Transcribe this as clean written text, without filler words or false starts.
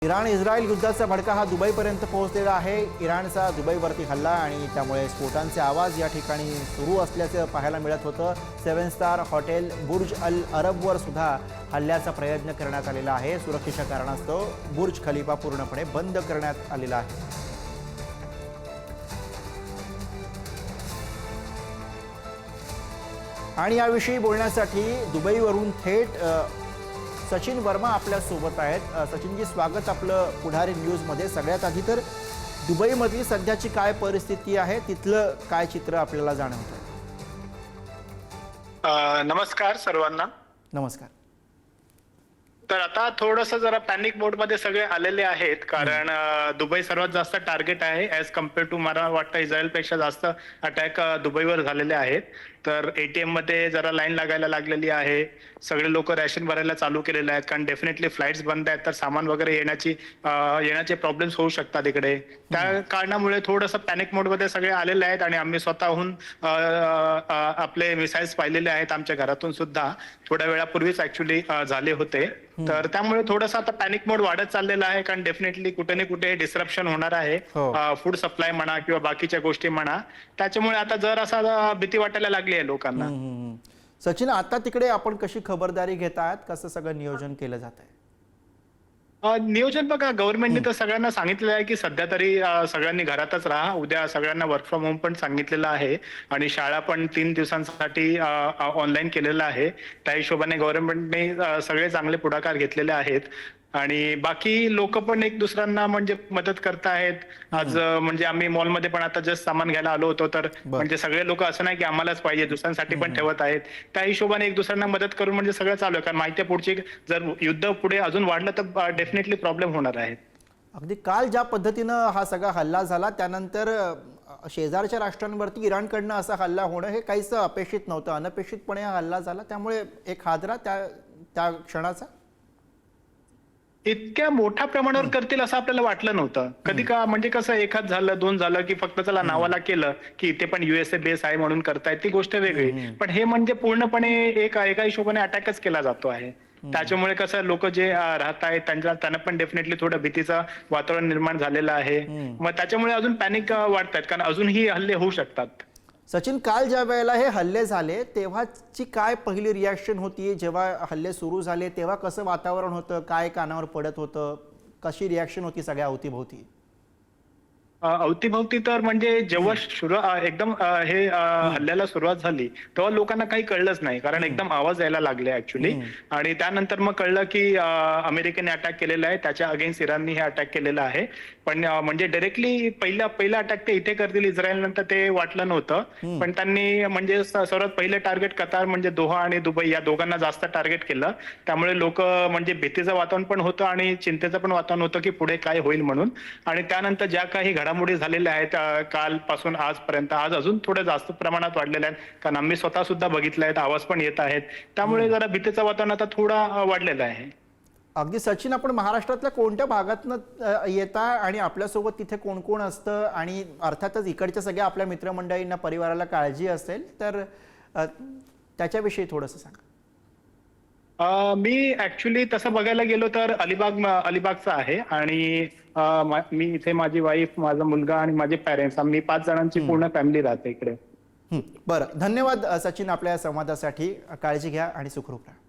Iran Israel युद्धाचा भडका हा दुबईपर्यंत पोहोचलेला आहे। इराणचा दुबईवरती हल्ला आणि त्यामुळे स्फोटांचे आवाज या ठिकाणी सुरू असल्याचे पाहायला मिळत होतं। 7 स्टार हॉटेल बुर्ज अल अरबवर सुद्धा हल्ल्याचा प्रयत्न करण्यात आलेला आहे। सुरक्षेच्या कारणास्तव बुर्ज खलिफा पूर्णपणे बंद करण्यात आलेला आहे। आणि याविषयी बोलण्यासाठी दुबईवरून थेट सचिन वर्मा आपल्या सोबत आहेत। सचिनजी, स्वागत आपलं पुढारी न्यूजमध्ये। सगळ्यात आधी तर दुबईमधली सध्याची काय परिस्थिती आहे, तिथलं काय चित्र आपल्याला जाणवतं? नमस्कार सर्वांना। नमस्कार। तर आता थोडंसं जरा पॅनिक मोडमध्ये सगळे आलेले आहेत, कारण दुबई सर्वात जास्त टार्गेट आहे ॲज कम्पेअर टू मला वाटतं इस्रायलपेक्षा जास्त अटॅक दुबईवर झालेले आहेत। तर ATM मध्ये जरा लाईन लागायला लागलेली आहे। सगळे लोक रॅशन भरायला चालू केलेले आहेत, कारण डेफिनेटली फ्लाईट्स बंद आहेत, तर सामान वगैरे येण्याचे प्रॉब्लेम्स होऊ शकतात इकडे। त्या कारणामुळे थोडंसं पॅनिक मोडमध्ये सगळे आलेले आहेत आणि आम्ही स्वतःहून आपले मिसाईल्स पाहिलेले आहेत आमच्या घरातून सुद्धा। थोड्या वेळापूर्वीच ऍक्च्युली झाले होते। तर त्यामुळे थोडंसं आता पॅनिक मोड वाढत चाललेला आहे, कारण डेफिनेटली कुठे ना कुठे डिस्रप्शन होणार आहे। फूड सप्लाय म्हणा किंवा बाकीच्या गोष्टी म्हणा, त्याच्यामुळे आता जर असा भीती वाटायला लागली आहे लोकांना। सचिन, आता तिकडे आपण कशी खबरदारी घेत आहात, कसं सगळं नियोजन केलं जात आहे? नियोजन बघा, गव्हर्नमेंटने तर सगळ्यांना सांगितलेलं आहे की सध्या तरी सगळ्यांनी घरातच राहा। उद्या सगळ्यांना वर्क फ्रॉम होम पण सांगितलेलं आहे आणि शाळा पण 3 दिवसांसाठी ऑनलाईन केलेलं आहे। त्या हिशोबाने गव्हर्नमेंटने सगळे चांगले पुढाकार घेतलेले आहेत आणि बाकी लोक पण एक दुसऱ्यांना म्हणजे मदत करतायत। आज म्हणजे आम्ही मॉलमध्ये पण आता जस्ट सामान घ्यायला आलो होतो, तर म्हणजे सगळे लोक असं नाही की आम्हालाच पाहिजे, दुसऱ्यांसाठी पण ठेवत आहेत। त्या हिशोबाने एक दुसऱ्यांना मदत करून म्हणजे सगळं चालू आहे, कारण माहिती आहे पुढची जर युद्ध पुढे अजून वाढलं तर डेफिनेटली प्रॉब्लेम होणार आहे। अगदी काल ज्या पद्धतीनं हा सगळा हल्ला झाला, त्यानंतर शेजारच्या राष्ट्रांवरती इराणकडनं असा हल्ला होणं हे काहीच अपेक्षित नव्हतं। अनपेक्षितपणे हा हल्ला झाला, त्यामुळे एक हादरा त्या क्षणाचा इतक्या मोठ्या प्रमाणावर करतील असं आपल्याला वाटलं नव्हतं कधी। का म्हणजे कसं एखाद झालं, 2 झालं की फक्त चला नावाला केलं की इथे पण USA बेस आहे म्हणून करतायत, ती गोष्ट वेगळी। पण हे म्हणजे पूर्णपणे एका हिशोबाने अटॅकच केला जातो आहे। त्याच्यामुळे कसं लोक जे राहत आहेत त्यांना पण डेफिनेटली थोडं भीतीचं वातावरण निर्माण झालेलं आहे। मग त्याच्यामुळे अजून पॅनिक वाढतायत, कारण अजूनही हल्ले होऊ शकतात। सचिन, काल ज्या वेळेला हे हल्ले झाले तेव्हाची काय पहिली रिॲक्शन होती? जेव्हा हल्ले सुरू झाले तेव्हा कसं वातावरण होतं, काय कानावर पडत होतं, कशी रिॲक्शन होती सगळ्या अवतीभोवती? अवतीभवती तर म्हणजे जेव्हा एकदम हे हल्ल्याला सुरुवात झाली तेव्हा लोकांना काही कळलंच नाही, कारण एकदम आवाज यायला लागले ऍक्च्युली। आणि त्यानंतर मग कळलं की अमेरिकेने अटॅक केलेला आहे, त्याच्या अगेन्स्ट इराणने हे अटॅक केलेलं आहे। पण म्हणजे डायरेक्टली पहिला अटॅक ते इथे करतील इस्रायल नंतर ते वाटलं नव्हतं। पण त्यांनी म्हणजे सर्वात पहिले टार्गेट कतार म्हणजे दोहा आणि दुबई या दोघांना जास्त टार्गेट केलं। त्यामुळे लोक म्हणजे भीतीचं वातावरण पण होतं आणि चिंतेचं पण वातावरण होतं की पुढे काय होईल म्हणून। आणि त्यानंतर ज्या काही घडामोडी झालेल्या आहेत कालपासून आजपर्यंत, आज अजून थोडं जास्त प्रमाणात वाढलेल्या आहेत, कारण आम्ही स्वतः सुद्धा बघितलं आहेत, आवाज पण येत आहेत। त्यामुळे जरा भीतीचं वातावरण आता थोडा वाढलेलं आहे। अगदी सचिन, आपण महाराष्ट्रातल्या कोणत्या भागातनं येता आणि आपल्यासोबत तिथे कोण कोण असतं, आणि अर्थातच इकडच्या सगळ्या आपल्या मित्रमंडळींना परिवाराला काळजी असेल तर त्याच्याविषयी थोडंसं सांगा। मी ऍक्च्युली तसं बघायला गेलो तर अलिबागचा आहे आणि मी इथे माझी वाईफ, माझा मुलगा आणि माझे पॅरेंट्स, आम्ही 5 जणांची पूर्ण फॅमिली राहते इकडे। बरं, धन्यवाद सचिन आपल्या संवादासाठी। काळजी घ्या आणि सुखरूप राहा।